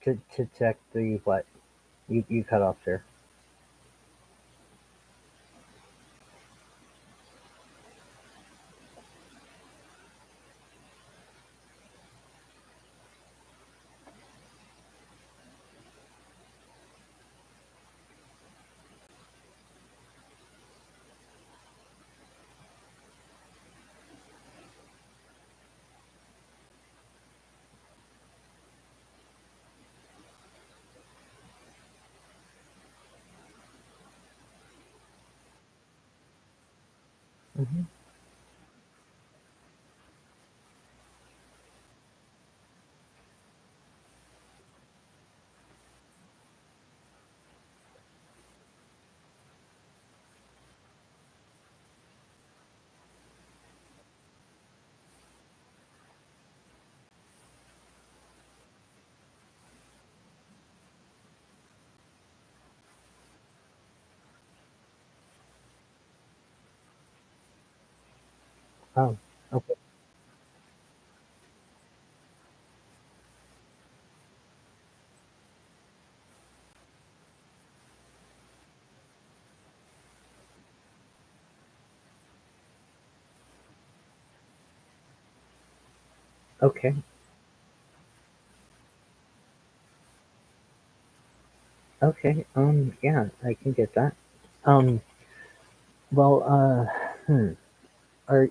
to check the what you cut off there. Hmm. Oh, okay, okay, okay. Yeah, I can get that. Um, well, or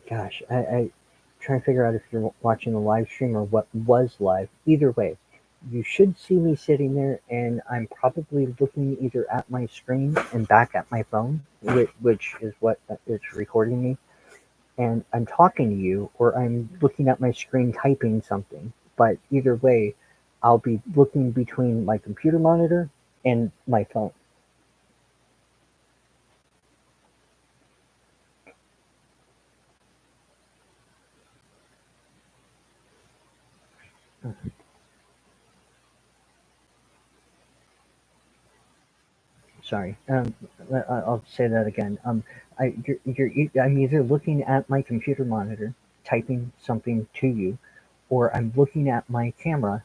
gosh, I trying to figure out if you're watching the live stream or what was live. Either way, you should see me sitting there, and I'm probably looking either at my screen and back at my phone, which is what is recording me, and I'm talking to you, or I'm looking at my screen typing something. But either way, I'll be looking between my computer monitor and my phone. Sorry. I'll say that again. I'm either looking at my computer monitor, typing something to you, or I'm looking at my camera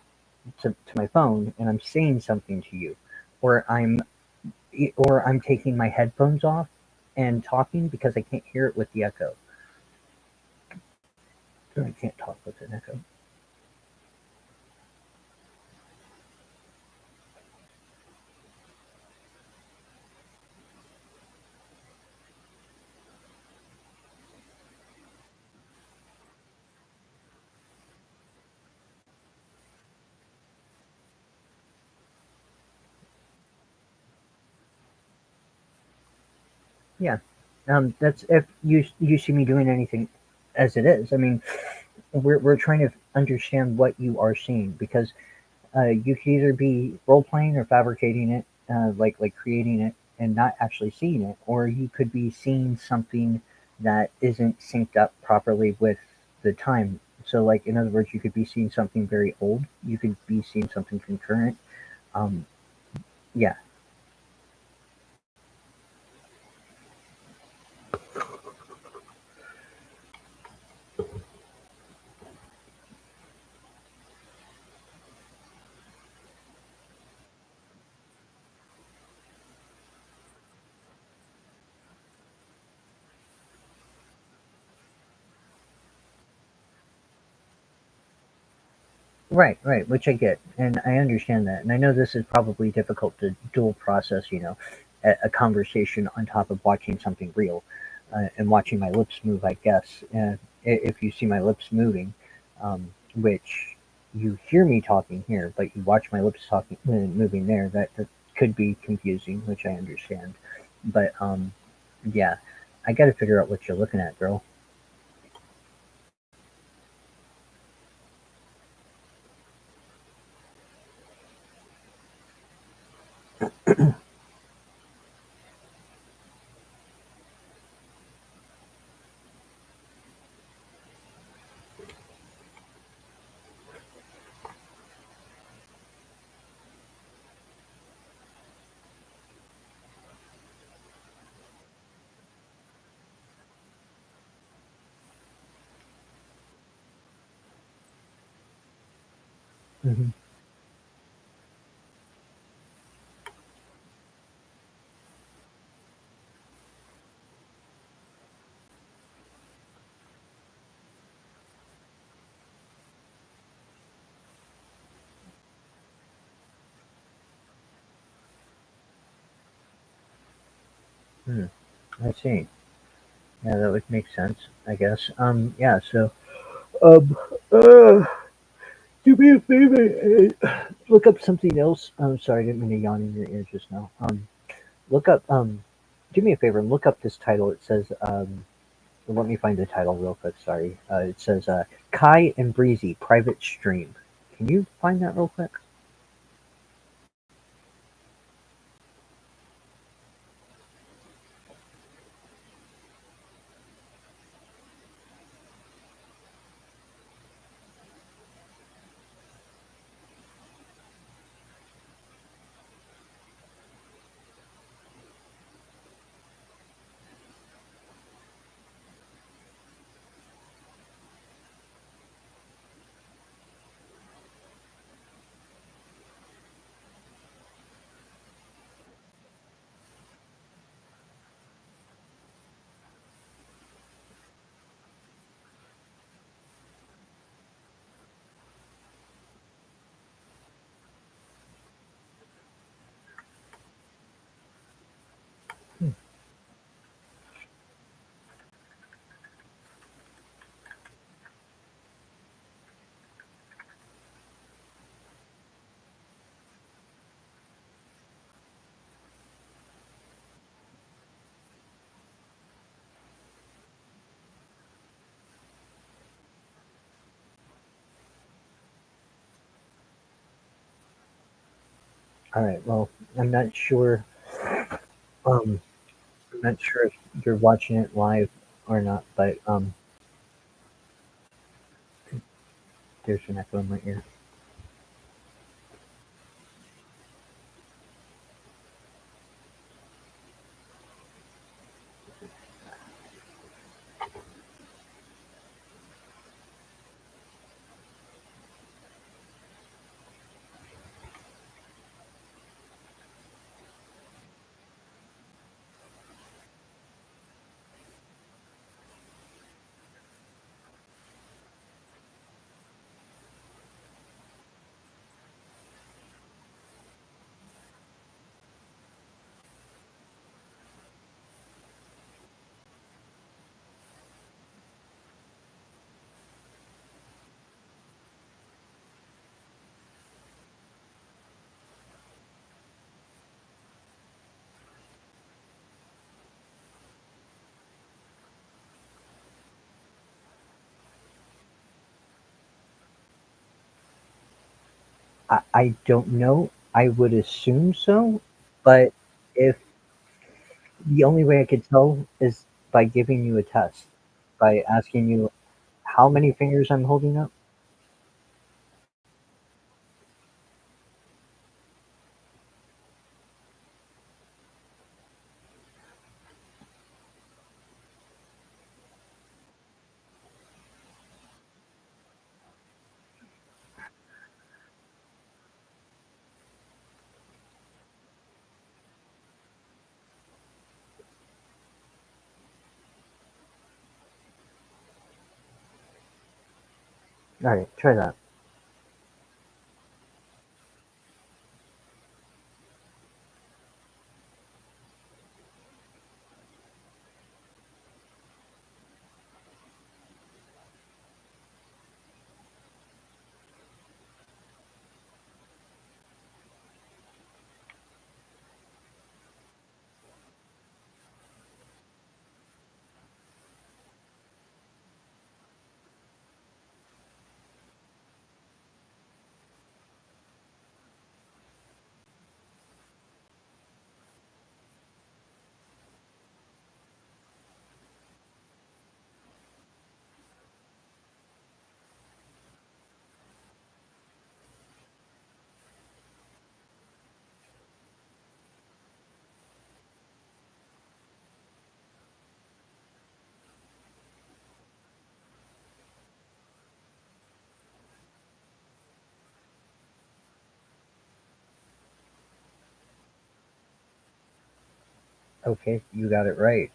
to my phone and I'm saying something to you, or I'm taking my headphones off and talking because I can't hear it with the echo. I can't talk with an echo. Yeah. That's if you see me doing anything as it is. I mean, we're trying to understand what you are seeing because you could either be role playing or fabricating it, like creating it and not actually seeing it, or you could be seeing something that isn't synced up properly with the time. So, like in other words, you could be seeing something very old. You could be seeing something concurrent. Um, yeah, right, right. Which I get, and I understand that, and I know this is probably difficult to dual process. A conversation on top of watching something real, and watching my lips move. I guess if you see my lips moving, which you hear me talking here, but you watch my lips talking moving there, that could be confusing, which I understand. But yeah, I got to figure out what you're looking at, girl. Hmm. Hmm, I see. Yeah, that would make sense, I guess. Yeah. So, um, uh, do me a favor. Look up something else. I'm sorry, I didn't mean to yawn in your ear just now. Look up. Do me a favor and look up this title. It says. Let me find the title real quick. Sorry. It says Kai and Breezy private stream. Can you find that real quick? Hmm. All right. Well, I'm not sure. Um, I'm not sure if you're watching it live or not, but there's an echo in my ear. I don't know. I would assume so, but if the only way I could tell is by giving you a test, by asking you how many fingers I'm holding up. All right, try that. Okay, you got it right.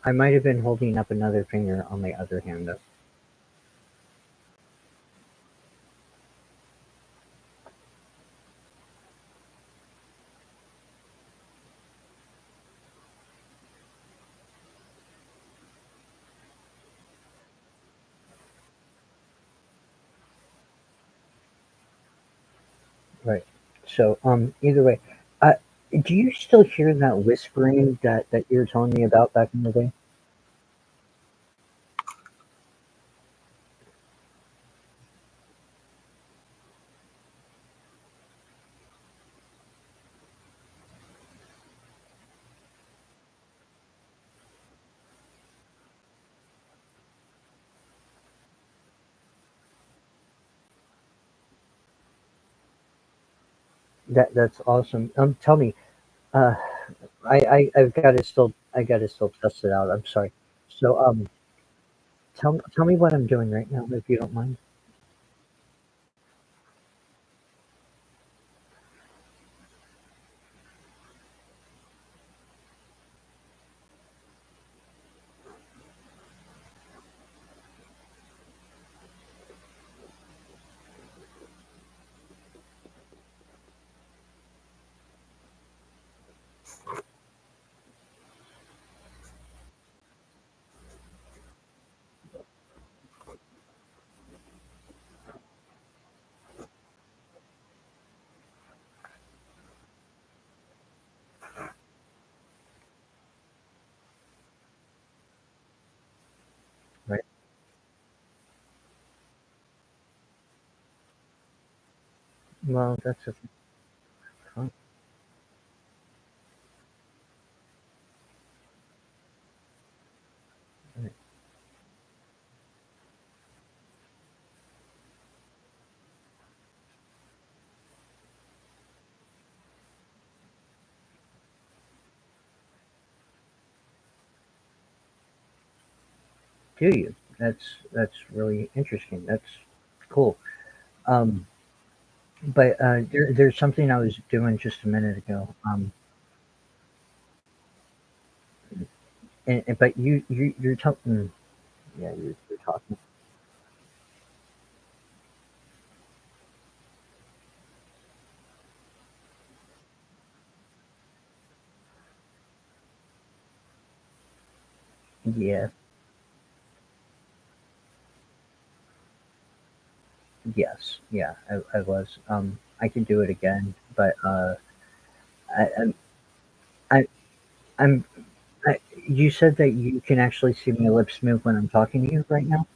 I might have been holding up another finger on my other hand, though. Right. So, either way, uh, do you still hear that whispering that you were telling me about back in the day? That's awesome. Tell me, uh, I gotta still test it out. I'm sorry. So, tell me what I'm doing right now, if you don't mind. Right. Well, that's a fun. Right. Do you? That's really interesting. That's cool. Um, but there's something I was doing just a minute ago. But you're talking. Yeah, you're talking. Yeah. Yes. Yeah. I was. I can do it again, but I, I'm I, I'm. You said that you can actually see my lips move when I'm talking to you right now.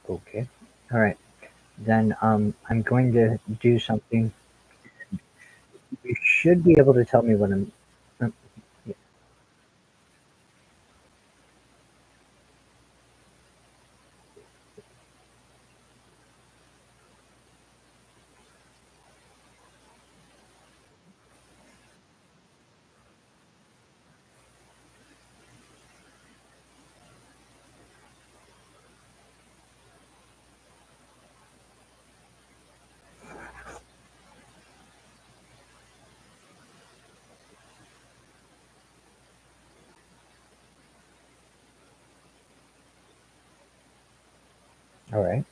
Okay. All right. Then I'm going to do something. You should be able to tell me when I'm. Yeah. All right.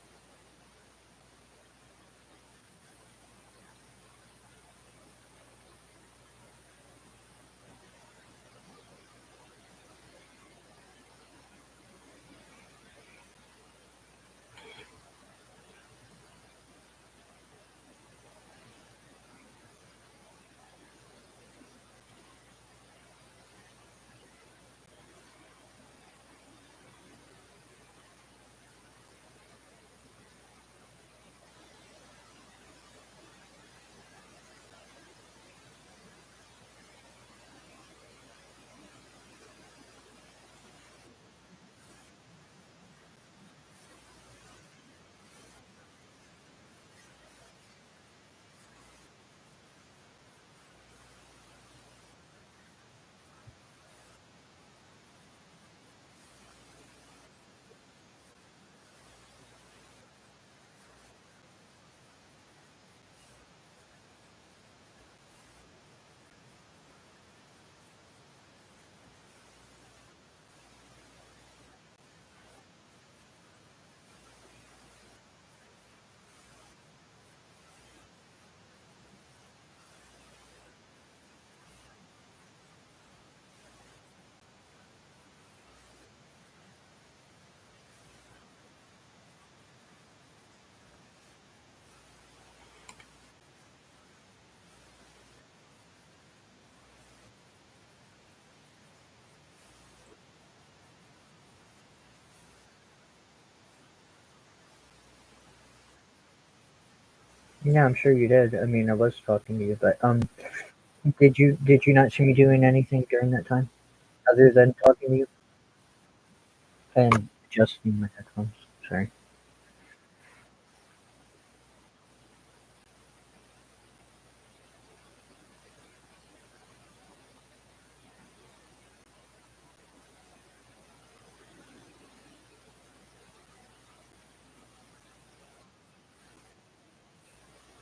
Yeah, I'm sure you did. I mean, I was talking to you, but did you not see me doing anything during that time other than talking to you and adjusting my headphones? Sorry.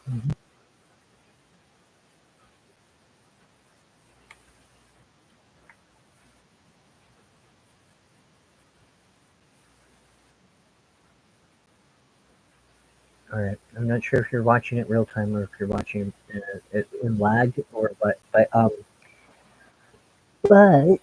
Mhm. All right. I'm not sure if you're watching it real time or if you're watching it in lag or what, but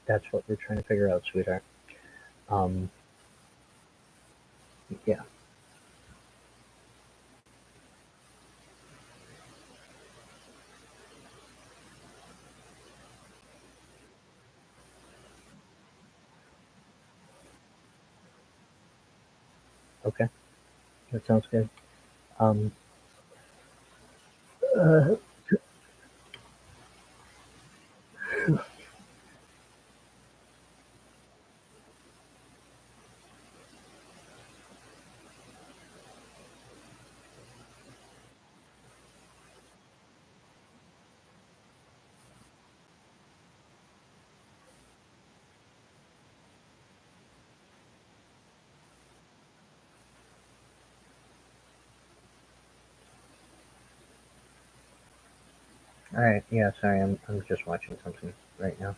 that's what we're trying to figure out, sweetheart. Um, yeah. Okay. That sounds good. Um, uh, all right. Yeah. Sorry. I'm just watching something right now.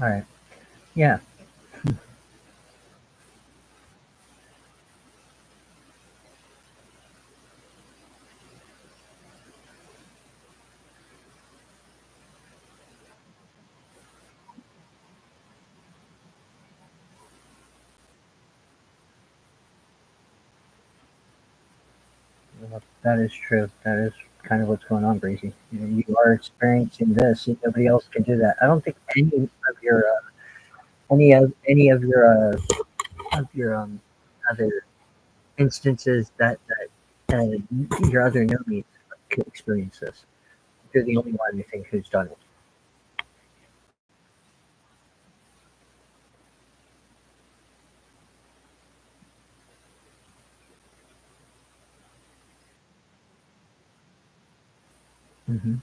All right. Yeah. Well, that is true. That is kind of what's going on, Breezy. You are experiencing this, and nobody else can do that. I don't think any of your other instances that your other nomies could experience this. You're the only one I think who's done it. Hmm.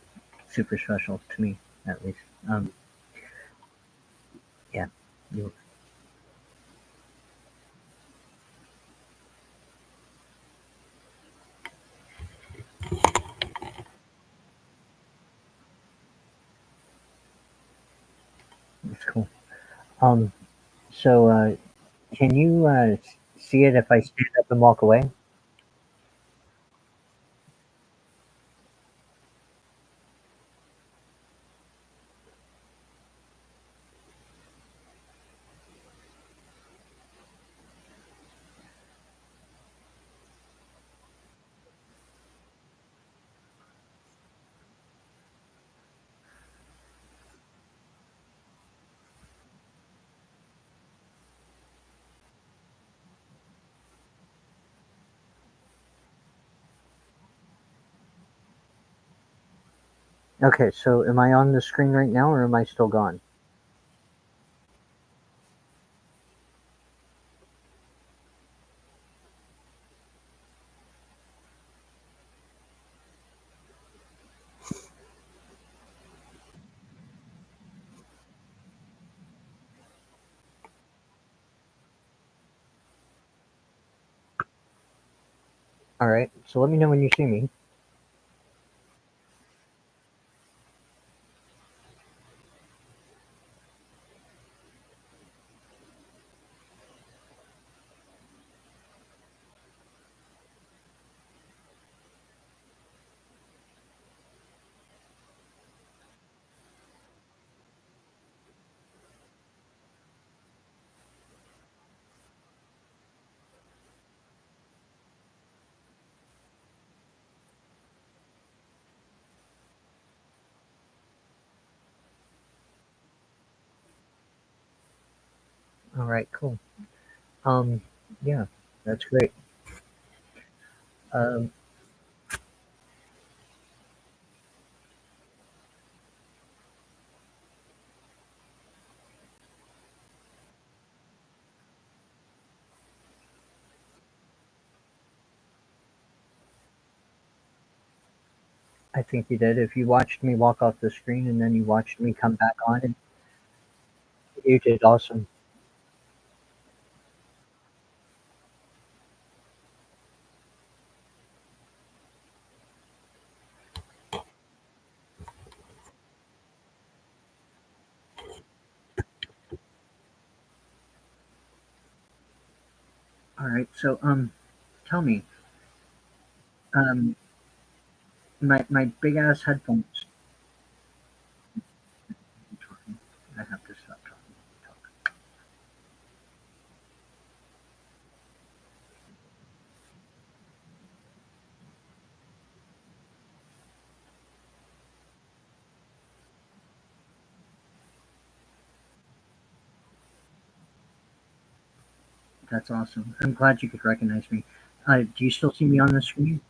Super special to me, at least. Um, yeah, you- it's cool. Um, so can you see it if I stand up and walk away? Okay, so am I on the screen right now or am I still gone? All right, so let me know when you see me. All right, cool. Um, yeah, that's great. Um, I think you did. If you watched me walk off the screen and then you watched me come back on, and you did awesome. All right, so tell me, um, my big ass headphones. I have to stop talking. That's awesome. I'm glad you could recognize me. Do you still see me on the screen?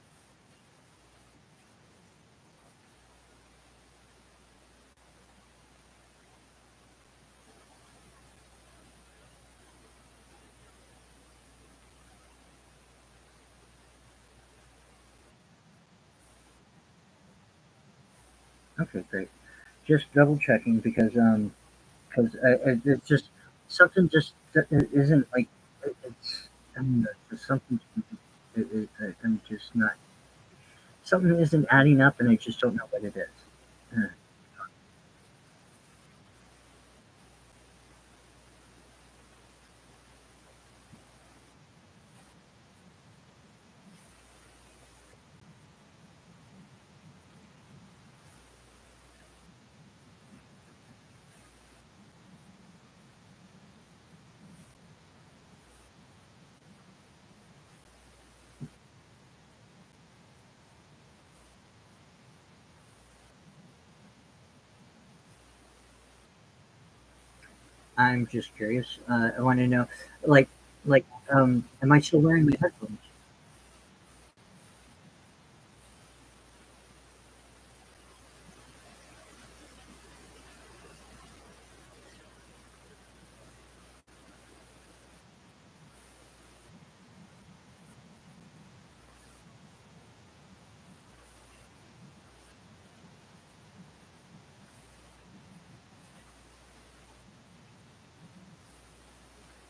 Okay, great. Just double checking because it's just something just it isn't like it's I mean there's something I'm just not something isn't adding up and I just don't know what it is. Uh, I'm just curious. I want to know, like, am I still wearing my headphones?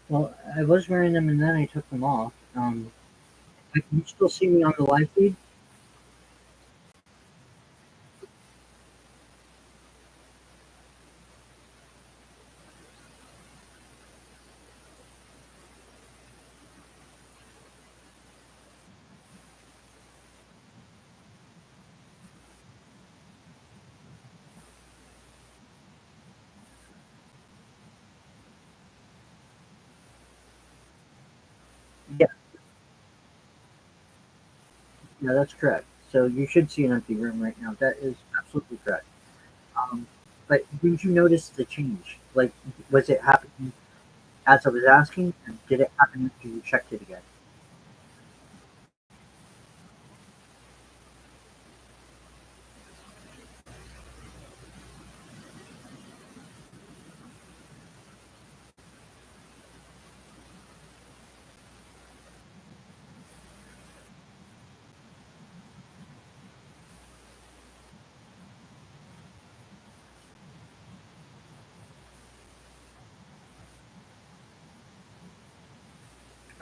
Well, I was wearing them and then I took them off. Can you still see me on the live feed? Yeah, yeah, that's correct. So you should see an empty room right now. That is absolutely correct. Um, but did you notice the change? Like, was it happening as I was asking, or did it happen after you checked it again?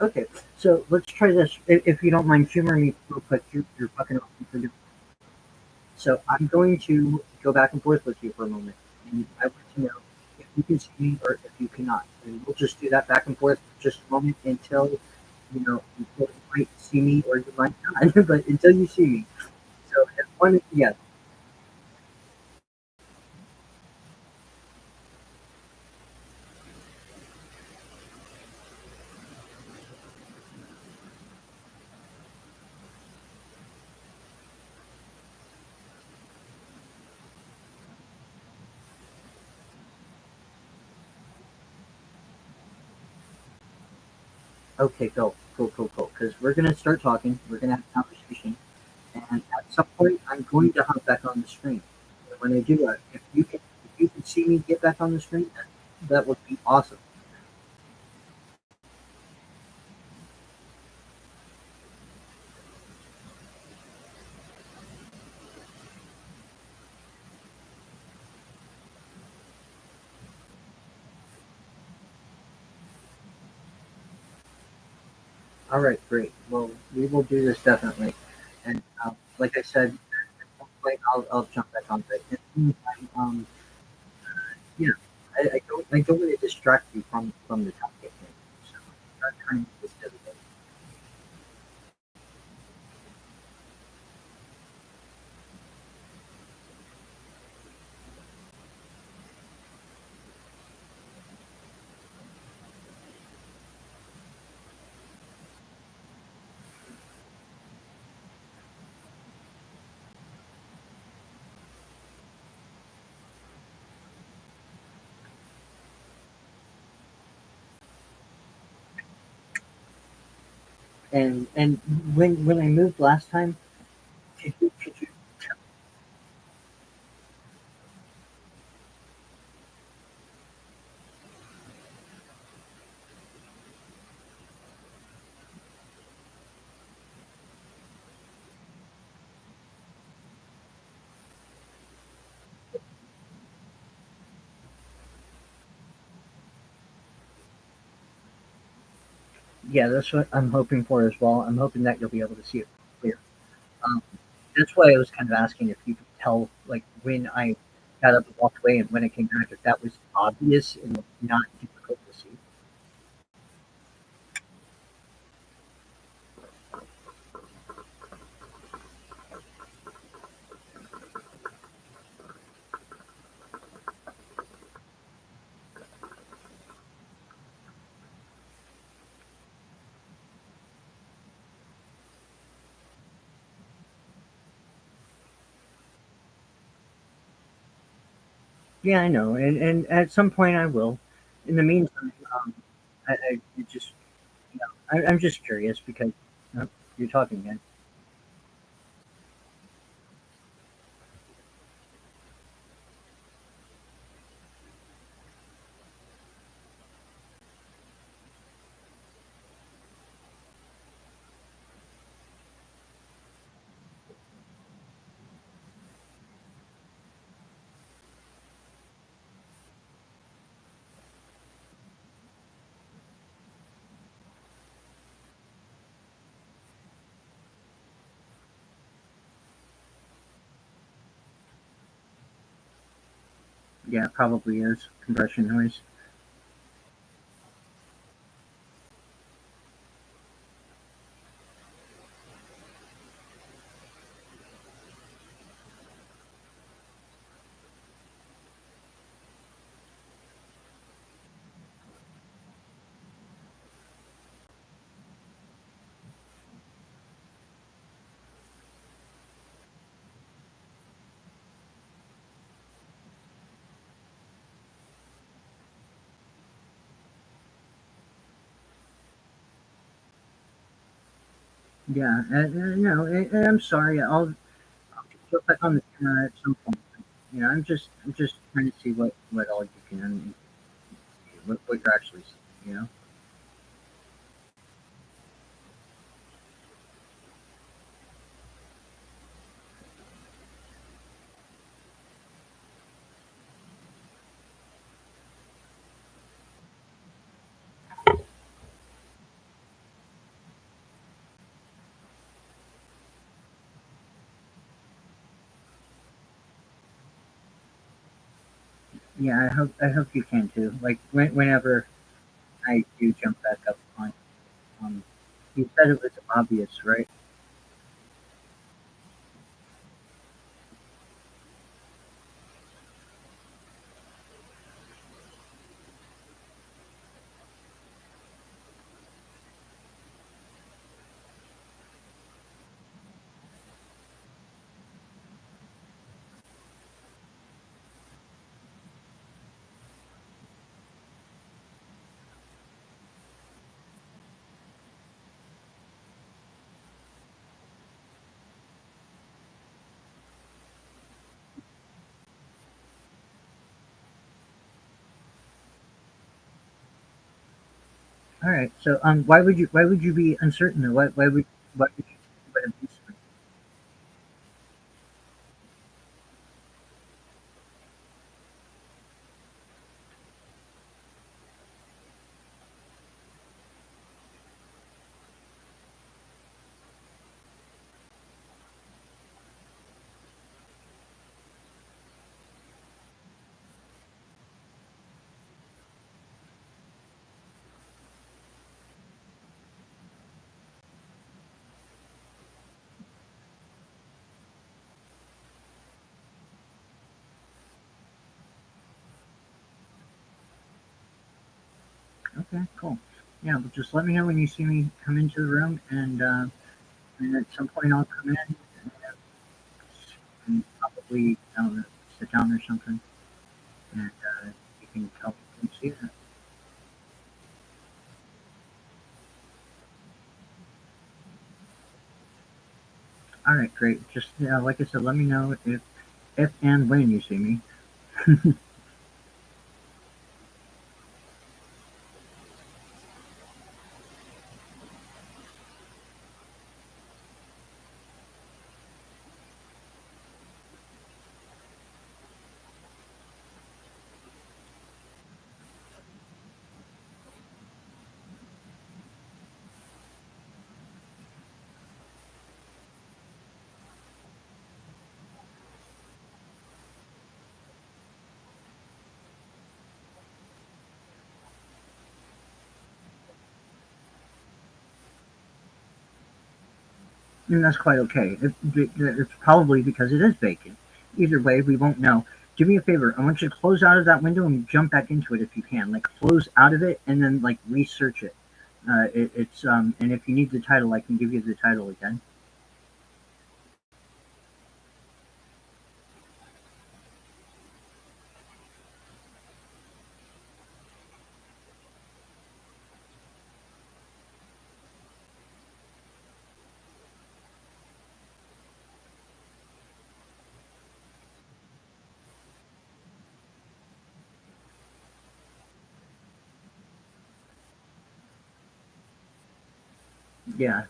Okay, so let's try this. If you don't mind humoring me real quick, you're fucking up. So I'm going to go back and forth with you for a moment, and I want to know if you can see me or if you cannot. And we'll just do that back and forth for just a moment until until you might see me or you might not, but until you see me. So if one, yeah, okay, go, cool, cool, cool. Because we're gonna start talking, we're gonna have a conversation, and at some point I'm going to hop back on the screen. And when I do that, if you can see me get back on the screen, that would be awesome. All right, great. Well, we will do this definitely. And like I said, at some point I'll jump back on it. In the meantime, yeah, I don't want to distract you from the topic. So I'm not trying to do this the other day. And when I moved last time, could you yeah, that's what I'm hoping for as well. I'm hoping that you'll be able to see it clear. Um, that's why I was kind of asking if you could tell, like, when I got up and walked away and when I came back, if that was obvious and not difficult to see. Yeah, I know, and at some point I will. In the meantime, I just, I'm just curious because you're talking again. Yeah, it probably is compression noise. Yeah, and I'm sorry. I'll get back on the camera at some point. I'm just trying to see what all you can, what you're actually seeing. Yeah, I hope you can too. Like whenever I do jump back up on, um, you said it was obvious, right? All right. So why would you be uncertain? Though? Why would you why would be certain? Okay, cool. Yeah, but just let me know when you see me come into the room, and at some point I'll come in and probably I don't know, sit down or something, and you can tell me when you see it. All right, great. Just like I said, let me know if and when you see me. And that's quite okay. It's probably because it is vacant. Either way, we won't know. Do me a favor. I want you to close out of that window and jump back into it if you can. Like close out of it and then like research it. And if you need the title, I can give you the title again. Yeah.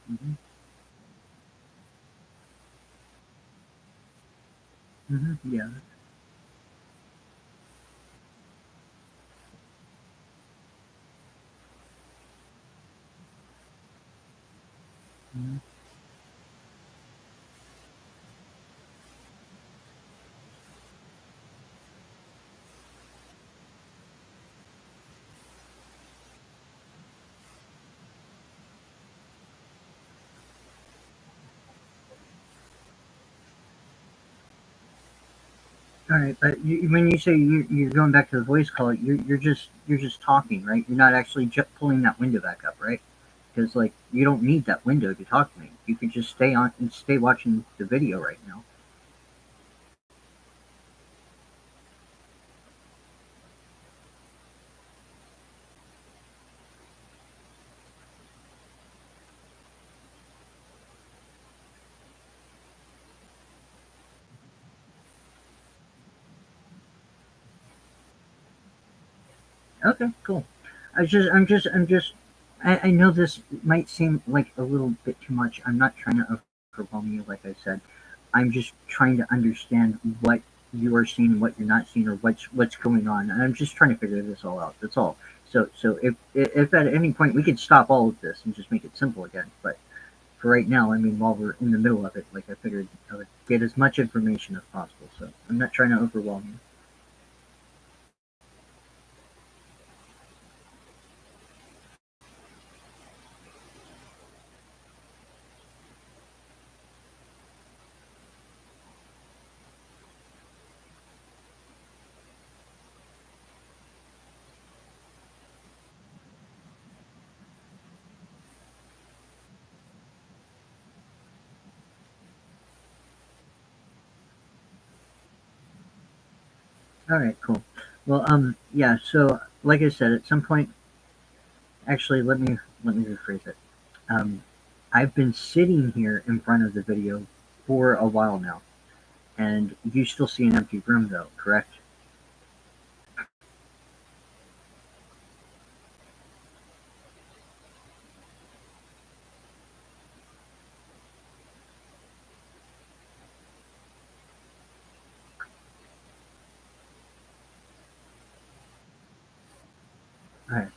Hmm. Yeah. Hmm. All right, but when you say you're going back to the voice call, you're just talking, right? You're not actually pulling that window back up, right? Because like you don't need that window to talk to me. You could just stay on and stay watching the video right now. Okay, cool. I know this might seem like a little bit too much. I'm not trying to overwhelm you, like I said. I'm just trying to understand what you are seeing and what you're not seeing, or what's going on. And I'm just trying to figure this all out. That's all. So if at any point we could stop all of this and just make it simple again, but for right now, I mean, while we're in the middle of it, like I figured I would get as much information as possible. So I'm not trying to overwhelm you. All right, cool. Well, yeah. So, like I said, at some point, actually, let me rephrase it. Um, I've been sitting here in front of the video for a while now, and you still see an empty room, though, correct? All right.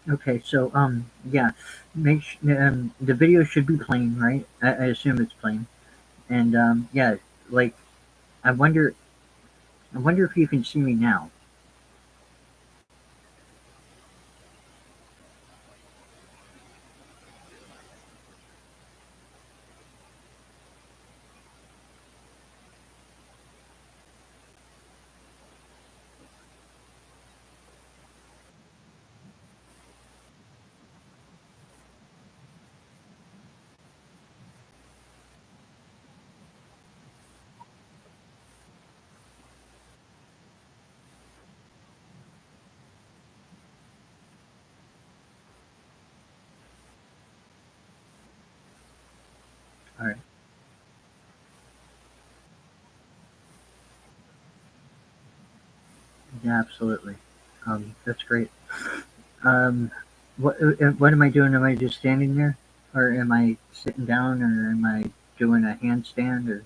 Okay. So, yeah. The video should be playing, right? I assume it's playing, and yeah. Like, I wonder, I wonder if you can see me now. All right. Yeah, absolutely. That's great. Um, what am I doing? Am I just standing there, or am I sitting down, or am I doing a handstand? Or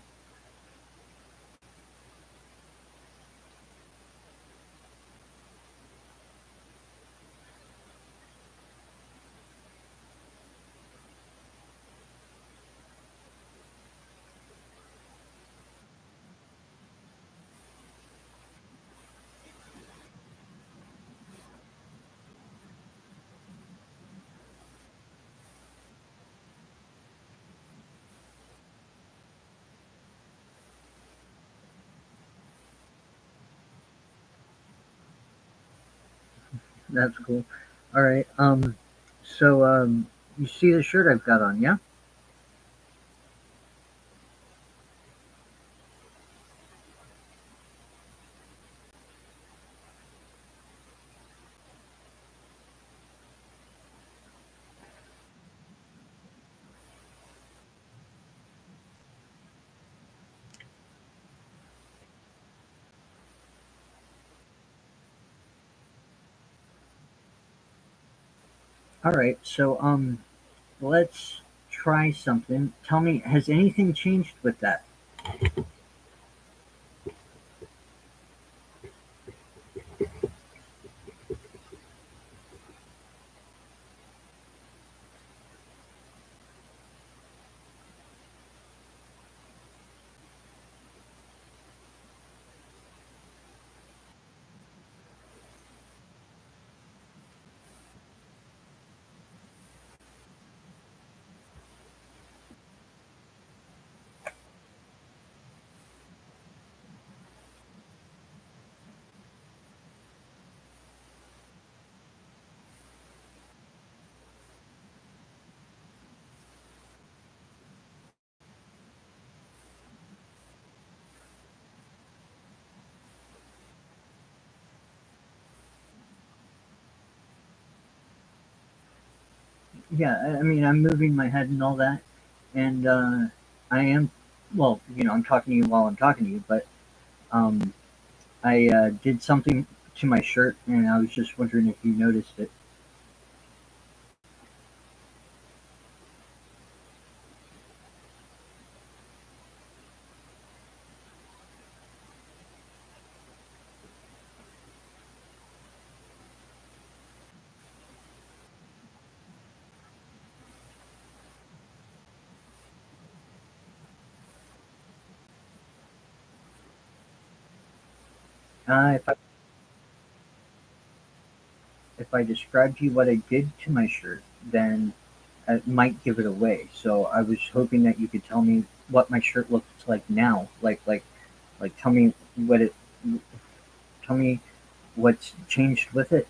that's cool. All right. So you see the shirt I've got on, yeah? All right. So let's try something. Tell me, has anything changed with that? Yeah, I mean, I'm moving my head and all that, and I am, well, I'm talking to you while I'm talking to you, but um, I did something to my shirt, and I was just wondering if you noticed it. If I described to you what I did to my shirt, then it might give it away. So I was hoping that you could tell me what my shirt looks like now. Like tell me what it, tell me what's changed with it.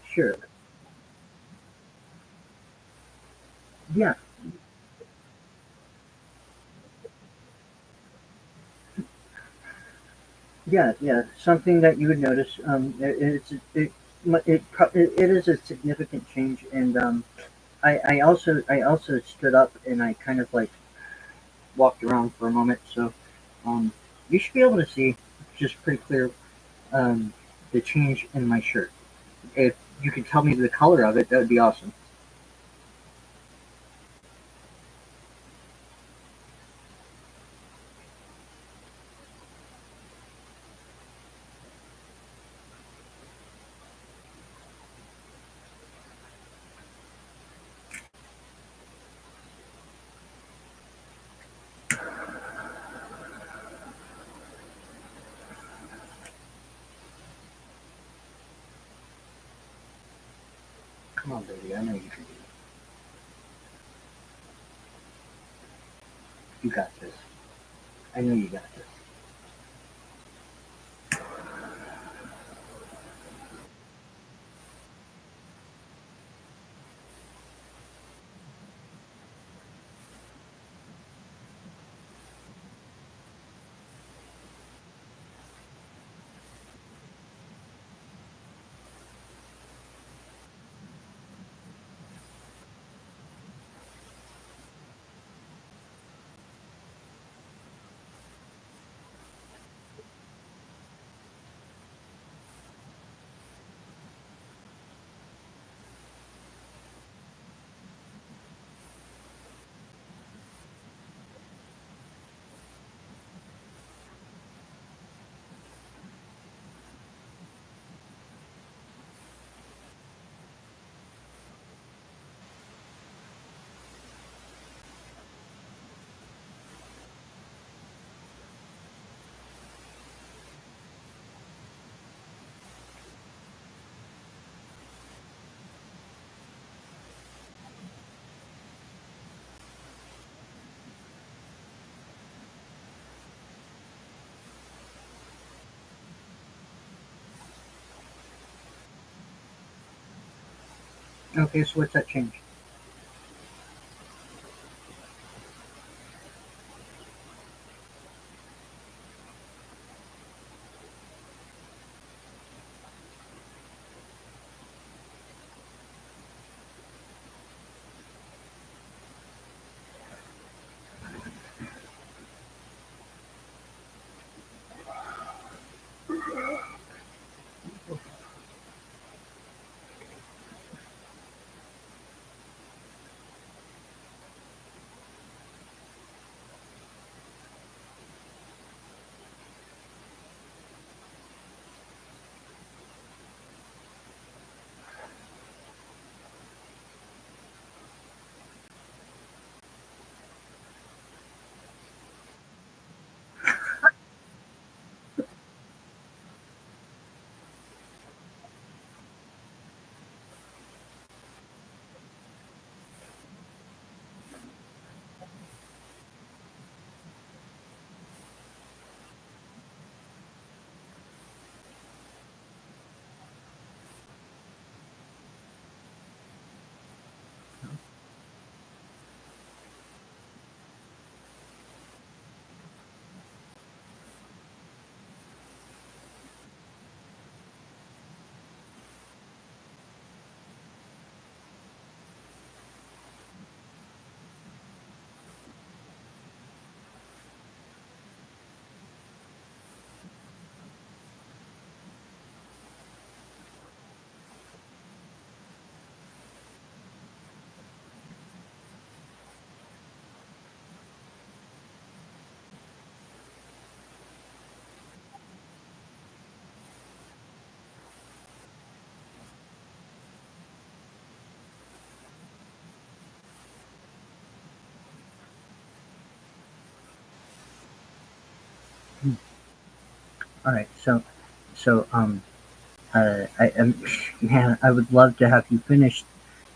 Sure. Yeah. Yeah. Yeah. Something that you would notice. It is a significant change, and I also stood up and I kind of like walked around for a moment. So um, you should be able to see just pretty clear um, the change in my shirt. If you could tell me the color of it, that would be awesome. Come on, baby. I know you can do it. You got this. I know you got this. Okay, so what's that change? All right. So I am, man, I would love to have you finish,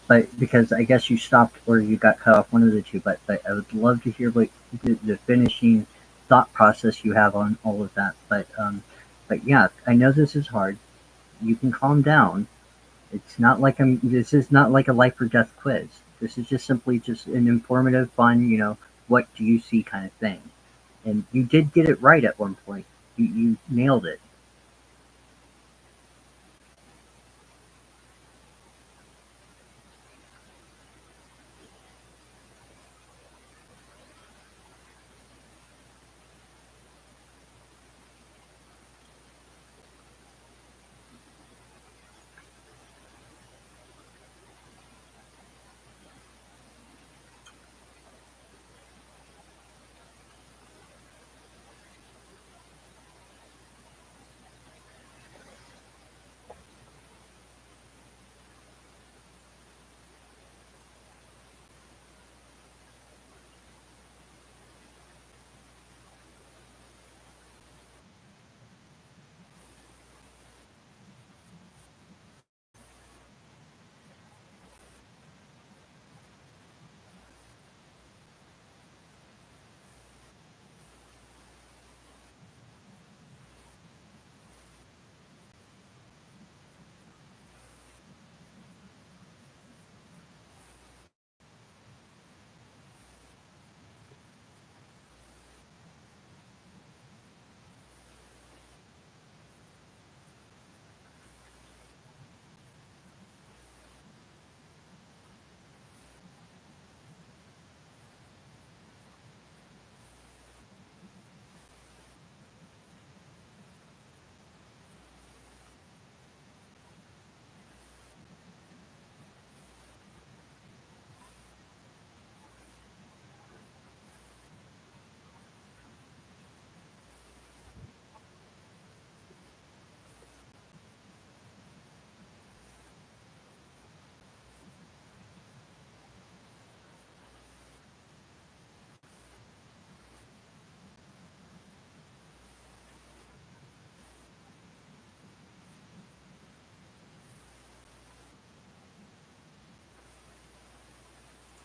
but because I guess you stopped or you got cut off, one of the two. But I would love to hear what the finishing thought process you have on all of that. But yeah, I know this is hard. You can calm down. It's not like I'm. This is not like a life or death quiz. This is just simply just an informative, fun. What do you see kind of thing. And you did get it right at one point. You nailed it.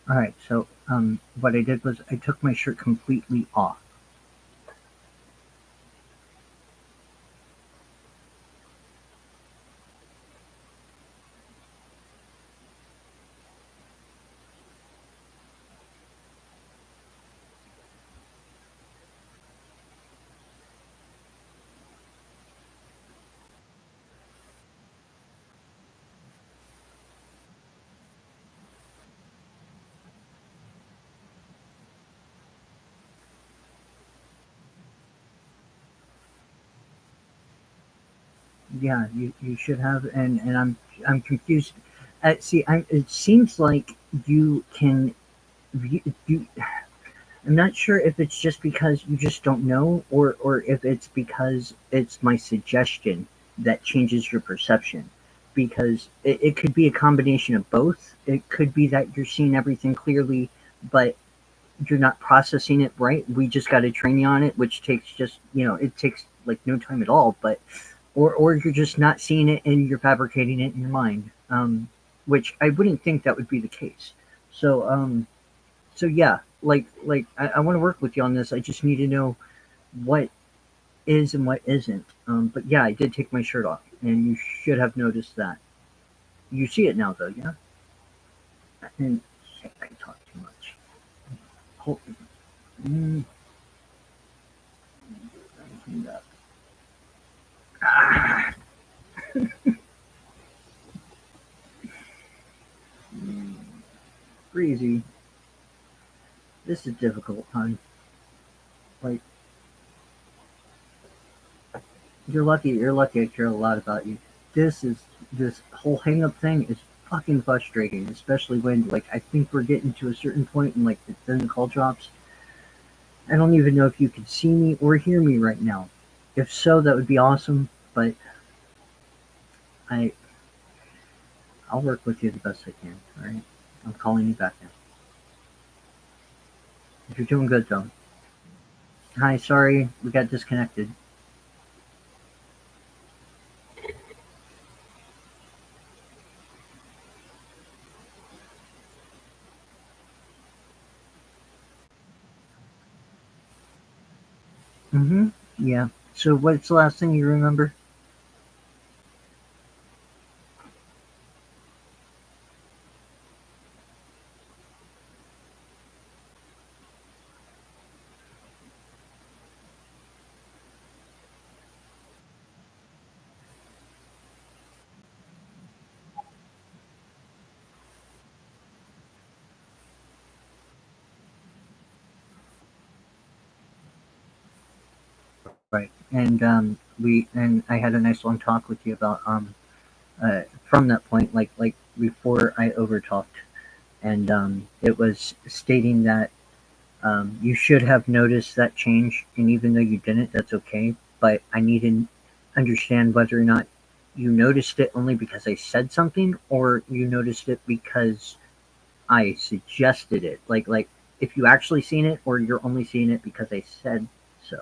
All right. So what I did was I took my shirt completely off. Yeah, you should have, and I'm confused. See, it seems like you can. You, I'm not sure if it's just because you just don't know, or if it's because it's my suggestion that changes your perception. Because it could be a combination of both. It could be that you're seeing everything clearly, but you're not processing it right. We just got to train you on it, which takes just it takes like no time at all. But or you're just not seeing it and you're fabricating it in your mind, which I wouldn't think that would be the case. So so yeah, like I want to work with you on this. I just need to know what is and what isn't. But yeah, I did take my shirt off, and you should have noticed that. You see it now, though, yeah. And shit, I talk too much. Hold, mm, ah, Breezy, this is difficult, hon. Like you're lucky. You're lucky. I care a lot about you. This is this whole hang up thing is fucking frustrating, especially when like I think we're getting to a certain point and like then the call drops. I don't even know if you can see me or hear me right now. If so, that would be awesome. But I I'll work with you the best I can. All right. I'm calling you back now. You're doing good though. Hi, sorry we got disconnected. Mm-hmm. Yeah. So what's the last thing you remember? Right. And we and I had a nice long talk with you about from that point, like before I overtalked, and it was stating that you should have noticed that change, and even though you didn't, that's okay. But I need to understand whether or not you noticed it only because I said something, or you noticed it because I suggested it. Like if you actually seen it, or you're only seeing it because I said so,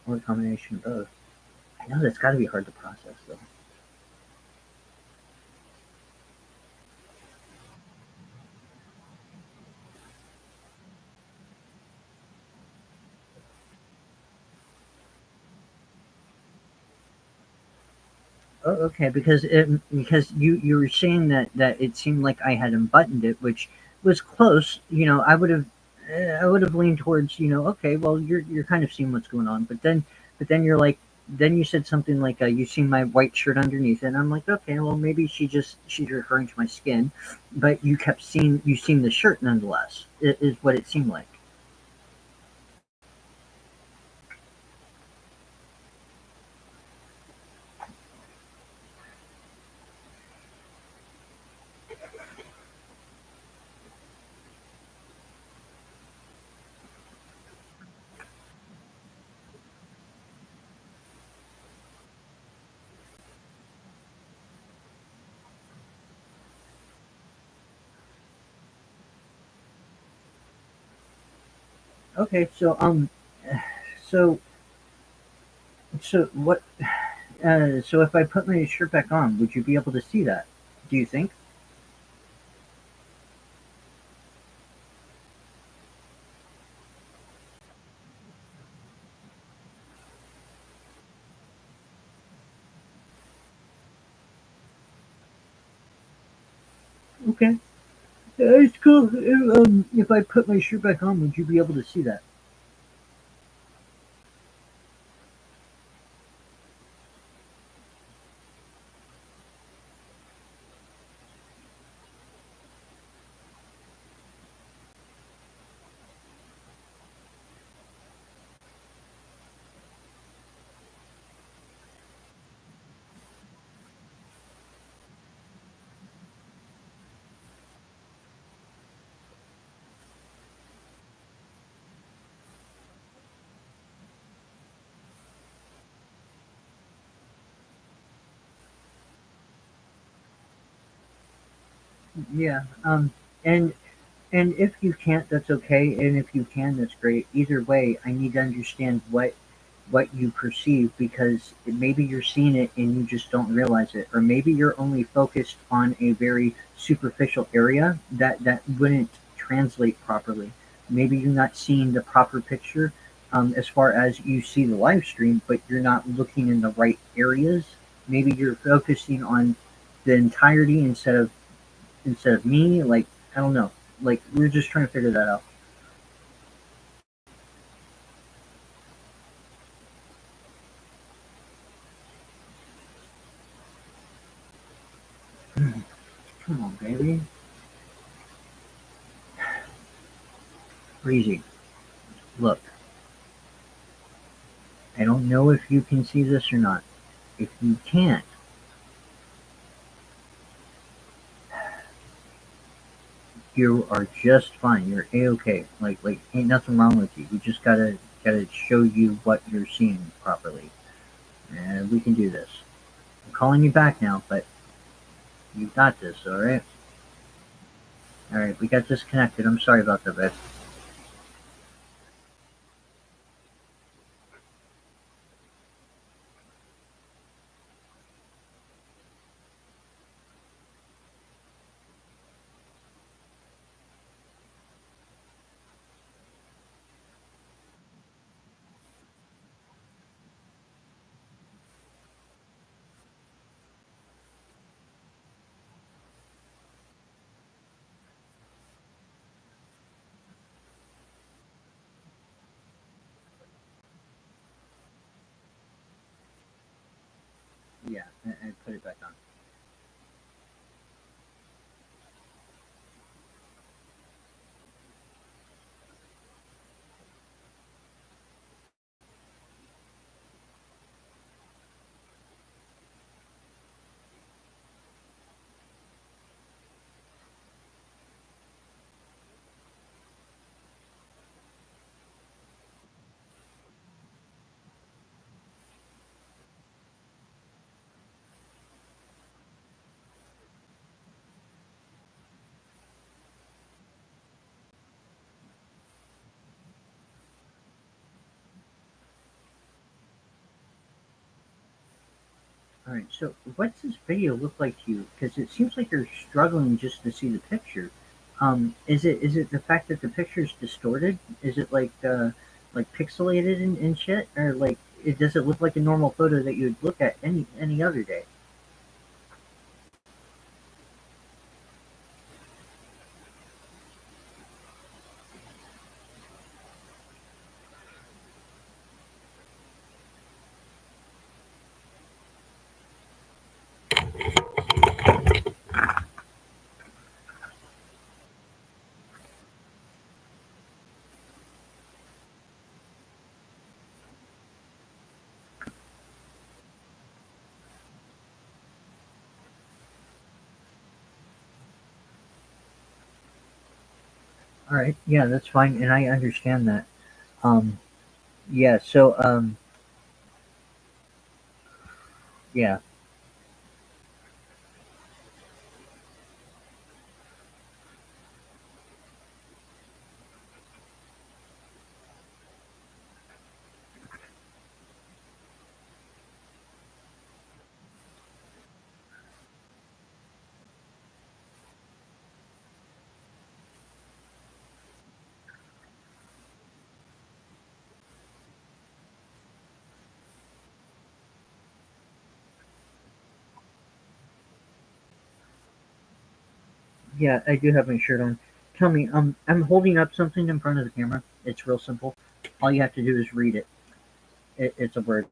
or a combination of both. I know that's got to be hard to process, though. Oh, okay, because you were saying that it seemed like I had unbuttoned it, which was close. I would have leaned towards okay, well you're kind of seeing what's going on, but then you're like then you said something like you seen my white shirt underneath, and I'm like okay, well maybe she's referring to my skin, but you seen the shirt nonetheless. Is what it seemed like. Okay, so so what so if I put my shirt back on, would you be able to see that? Do you think? Okay, it's cool. If I put my shirt back on, would you be able to see that? Yeah. And and if you can't, that's okay. And if you can, that's great. Either way, I need to understand what you perceive because maybe you're seeing it and you just don't realize it, or maybe you're only focused on a very superficial area that wouldn't translate properly. Maybe you're not seeing the proper picture as far as you see the live stream, but you're not looking in the right areas. Maybe you're focusing on the entirety instead of me. Like I don't know. Like we're just trying to figure that out. Come on, baby. Breezy. Look, I don't know if you can see this or not. If you can't, you are just fine. You're a okay. Like ain't nothing wrong with you. We just gotta show you what you're seeing properly, and we can do this. I'm calling you back now, but you got this. All right. All right. We got disconnected. I'm sorry about that, babe. Yeah, and put it back on. All right. So, what's this video look like to you? Because it seems like you're struggling just to see the picture. Is it the fact that the picture's distorted? Is it like pixelated and shit, or like does it look like a normal photo that you'd look at any other day? All right. Yeah, that's fine, and I understand that. Um, yeah. So, yeah. Yeah, I do have my shirt on. Tell me, I'm holding up something in front of the camera. It's real simple. All you have to do is read it. It's a word.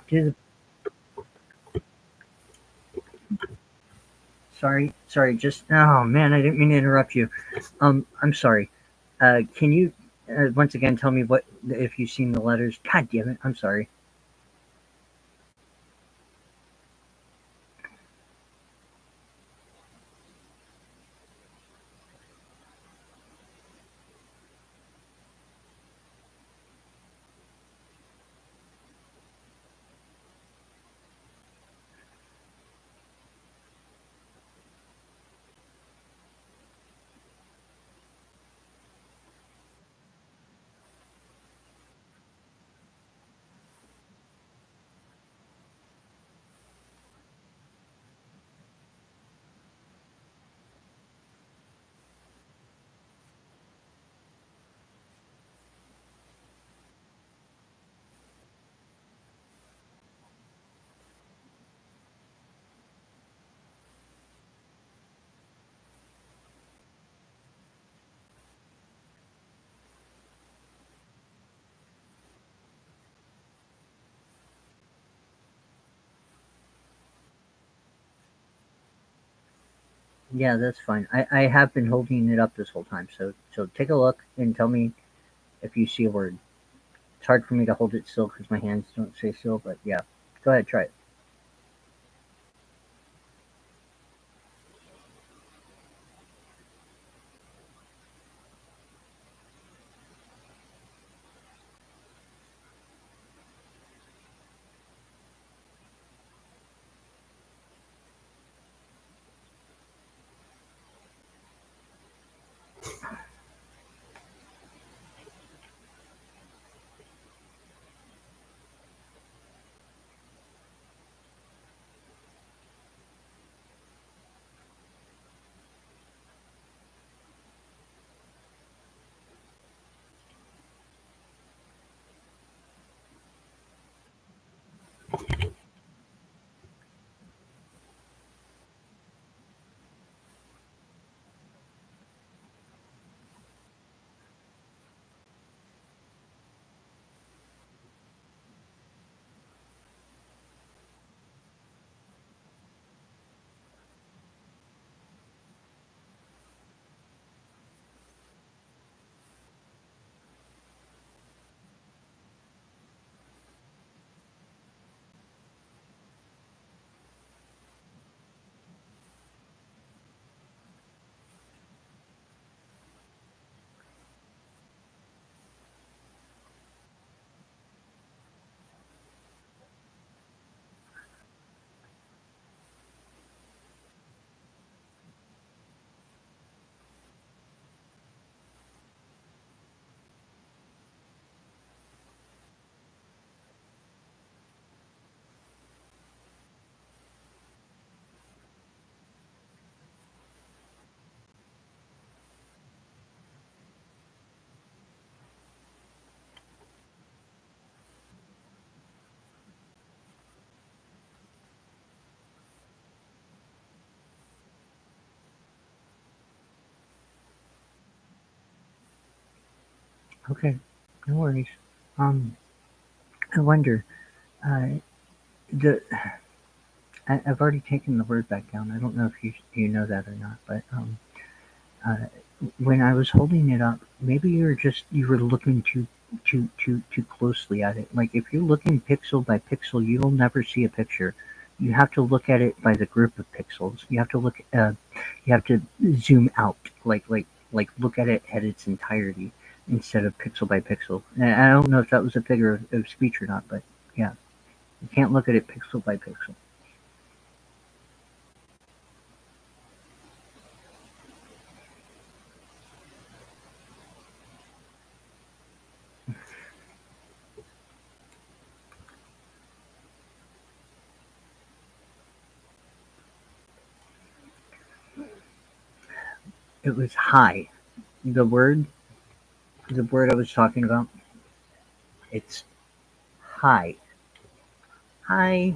Do the sorry. Just oh man, I didn't mean to interrupt you. I'm sorry. Can you once again tell me what if you've seen the letters? God damn it! I'm sorry. Yeah, that's fine. I have been holding it up this whole time, so take a look and tell me if you see a word. It's hard for me to hold it still because my hands don't stay still, but yeah. Go ahead, try it. Okay, no worries. Um, I wonder. Uh, the I've already taken the word back down. I don't know if you know that or not, but uh, when I was holding it up, maybe you were looking too closely at it. Like if you're looking pixel by pixel, you'll never see a picture. You have to look at it by the group of pixels. You have to zoom out, look at it at its entirety instead of pixel by pixel. And I don't know if that was a figure of speech or not, but yeah, you can't look at it pixel by pixel. It was high. The word, the word I was talking about, it's high. Hi.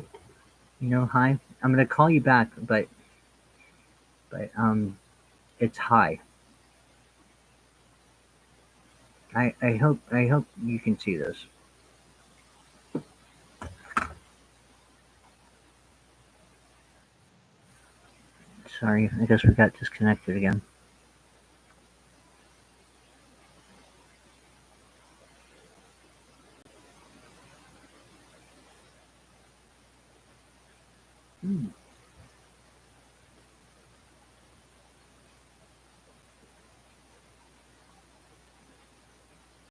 Hi. I'm gonna call you back, but it's high. I hope you can see this. Sorry, I guess we got disconnected again. Hmm.